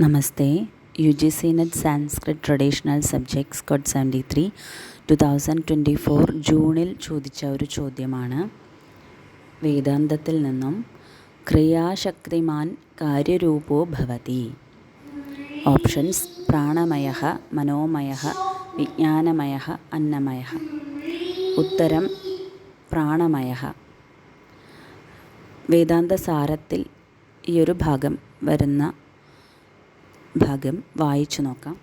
നമസ്തേ. UGC net Sanskrit traditional subjects code 73 2024 ജൂണിൽ ചോദിച്ച ഒരു ചോദ്യമാണ്. വേദാന്തത്തിൽ നിന്നും ക്രിയാശക്തിമാൻ കാര്യരൂപോ ഭവതി. ഓപ്ഷൻസ്: പ്രാണമയഃ, മനോമയഃ, വിജ്ഞാനമയഃ, അന്നമയഃ. ഉത്തരം പ്രാണമയഃ. വേദാന്ത സാരത്തിൽ ഈയൊരു വരുന്ന ഭാഗം വായിച്ചു നോക്കാം.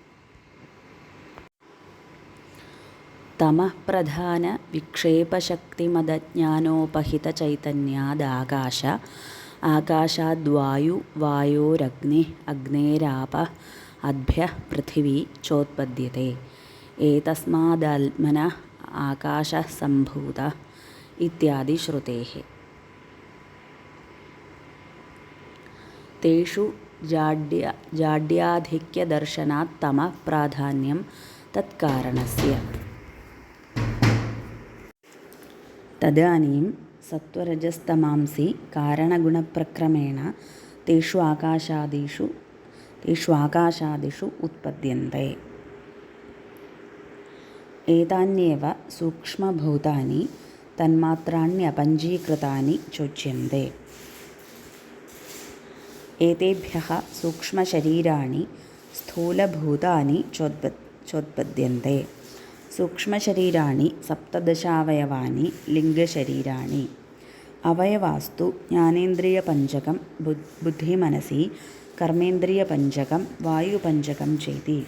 തമഃപ്രധാന വിക്ഷേപശക്തിമദജ്ഞാനോപഹിത ചൈതന്യാദാകാശ, ആകാശാദ്വായു, വായോരഗ്നി, അഗ്നേരാപഃ, അദ്ഭ്യഃ പൃഥിവീ ചോത്പദ്യത്തെ. ഏതസ്മാദാത്മനഃ ആകാശഃ സംഭൂതഃ ഇത്യാദി ശ്രുതേഃ. തേഷു ജാഡ്യാധിക്യദർശനാത് തമഃ പ്രാധാന്യം തത്കാരണസ്യ. തദാനീം സത്വരജസ്തമാംസി കാരണഗുണപ്രക്രമേണ തേഷു ആകാശാദിഷു ഉത്പദ്യന്തെ. ഏതാന്യേവ സൂക്ഷ്മഭൂതാനി തന്മാത്രാണ്യപഞ്ചീകൃതാനി ചോച്യന്തെ. ഏതേഭ്യഃ സൂക്ഷ്മശരീരാണി സ്ഥൂലഭൂതാനി ചോത്പദ്യന്തെ. സൂക്ഷ്മശരീരാണി സപ്തദശാവയവാനി ലിംഗശരീരാണി. അവയവാസ്തു ജ്ഞാനേന്ദ്രിയപഞ്ചകം, ബുദ്ധിമനസി കർമ്മേന്ദ്രിയപഞ്ചകം, വായുപഞ്ചകം ചേതി.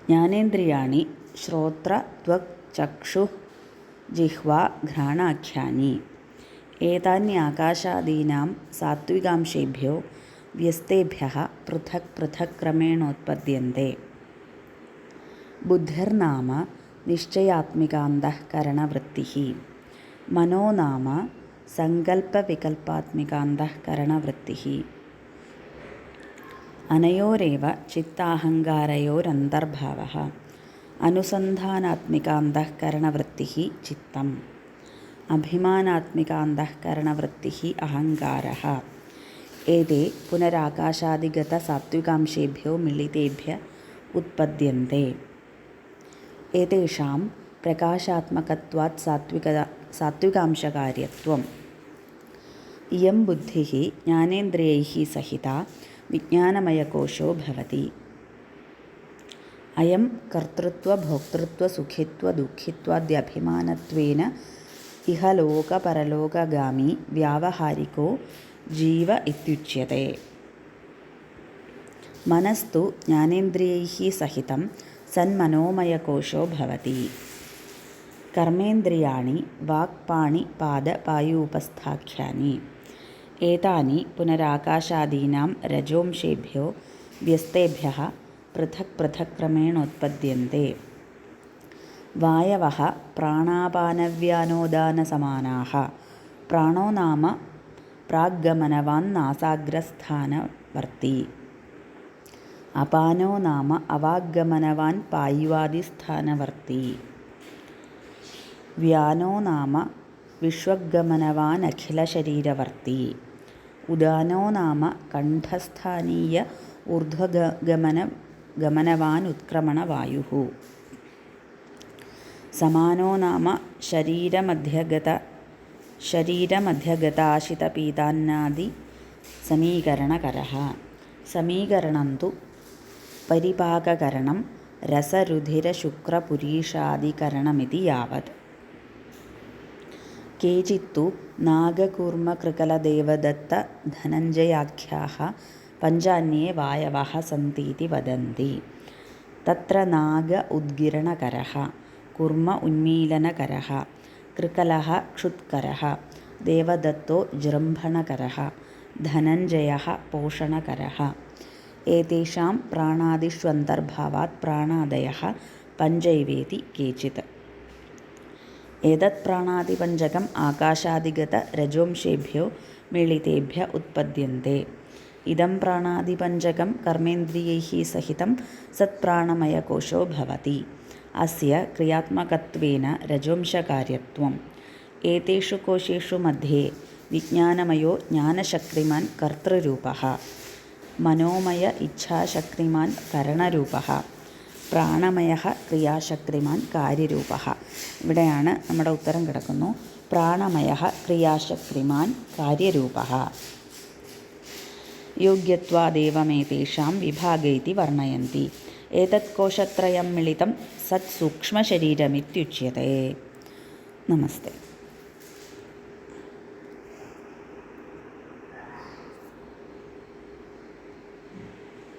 ജ്ഞാനേന്ദ്രിയാണി ശ്രോത്ര ത്വക് ചക്ഷുഃ ജിഹ്വാ ഘ്രാണാഖ്യാനി. ഏതാന്യാകാശാദീനാം സാത്വികാംശേഭ്യോ വ്യസ്തേഭ്യഃ പൃഥക് പൃഥക് ക്രമേണോത്പദ്യന്തെ. ബുദ്ധിർനാമ നിശ്ചയാത്മികാന്തഃകരണവൃത്തിഃ. മനോ നാമ സങ്കൽപ്പവികൽപ്പാത്മികാന്തഃകരണവൃത്തിഃ. അനയോരേവ ചിത്താഹങ്കാരയോരന്തർഭാവഃ. അനുസന്ധാനാത്മികാന്തഃകരണവൃത്തിഃ ചിത്തം. അഭിമാനാത്മികാന്തഃകരണവൃത്തിഃ അഹങ്കാരഃ. ഏതേ പുനരാകാശാദിഗത സാത്വികാംശേഭ്യോ മിളിതേഭ്യ ഉത്പദ്യന്തെ. ഏതേഷാം പ്രകാശാത്മകത്വാത് സാത്വികാംശകാര്യത്വം. ഇയം ബുദ്ധിഃ ജ്ഞാനേന്ദ്രിയൈഃ സഹിത വിജ്ഞാനമയകോശോ ഭവതി. അയം കർത്തൃത്വ ഭോക്തൃത്വ സുഖിത്വ ദുഃഖിത്വാദ്യഭിമാനത്വേന ഇഹലോകപരലോകഗാമി വ്യാവഹാരികോ ജീവ ഇത്യുച്യത്തെ. മനസ്തു ജ്ഞാനേന്ദ്രിയൈഃ സഹിതം സന്മനോമയകോശോ ഭവതി. കർമ്മേന്ദ്രിയാണി വാക് പാണി പാദ പായൂപസ്ഥാഖ്യാനി. ഏതാനി പുനരാകാശാദീനാം രജോംശേഭ്യോ വ്യസ്തേഭ്യഃ പൃഥക് പൃഥക് ക്രമേണോത്പദ്യന്തെ. വായവഃ പ്രാണാപാനവ്യാനോദാനസമാനാഃ. പ്രാണോ നാമ പ്രാഗ്ഗമനവാൻ നാസാഗ്രസ്ഥാനവർത്തി. അപാനോ നാമ അവാഗമനവാൻ പായ്വാദിസ്ഥാനവർത്തി. വ്യാനോ നാമ വിശ്വഗമനവാനഖിലശരീരവർത്തി. ഉദാനോ നാമ കണ്ഠസ്ഥാനീയ ഊർധ്വഗമനവാനുത്ക്രമണവായുഃ. സമാനോ നാമ ശരീരമധ്യഗതാശിതപീതാന്നാദി സമീകരണകരഃ. സമീകരണം തു പരിപാകകരണം രസരുധിരശുക്രപുരീഷാദികരണമിതി യാവത്. കേചിത്തു നാഗകൂർമകൃകലദേവദത്തധനഞ്ജയാഖ്യാഃ പഞ്ചാന്യേ വായവഃ സന്ତୀതി വദന്തി. തത്ര നാഗ ഉദ്ഗിരണകരഃ, കൂർമ ഉന്മീലനകരഃ, കൃകലഃ ക്ഷുത്കരഃ, ദേവദത്തോ ജൃംഭണകരഃ, ധനഞ്ജയഃ പോഷണകരഃ. ഏതേഷാം പ്രാണാദിഷ്വന്തർഭാവാത് പ്രാണാദയഃ പഞ്ചൈവേതി കേചിത്. ഏതത് പ്രാണാദിപഞ്ചകം ആകാശാദിഗത രജോംശേഭ്യോ മിളിതേഭ്യ ഉത്പദ്യന്തെ. ഇദം പ്രാണാദിപഞ്ചകം കർമ്മേന്ദ്രിയൈഃ സഹിതം സത്പ്രാണമയകോശോ ഭവതി. അസ്യ ക്രിയാത്മകത്വേന രജോംശകാര്യത്വം. ഏതേഷു കോശേഷു മധ്യേ വിജ്ഞാനമയോ ജ്ഞാനശക്തിമാൻ കർത്തൃരൂപഃ. മനോമയ ഇച്ഛാശക്തിമാൻ കരണരൂപഃ. പ്രാണമയഃ ക്രിയാശക്തിമാൻ കാര്യരൂപഃ. ഇവിടെയാണ് നമ്മുടെ ഉത്തരം കിടക്കുന്നു. പ്രാണമയഃ ക്രിയാശക്തിമാൻ കാര്യരൂപഃ. യോഗ്യത്വാദേവമേതേഷാം വിഭാഗൈതി വർണ്ണയന്തി. ഏതത് കോശത്രയം മിളിതം സത് സൂക്ഷ്മശരീരമിത്യുച്യത്തെ. നമസ്തേ.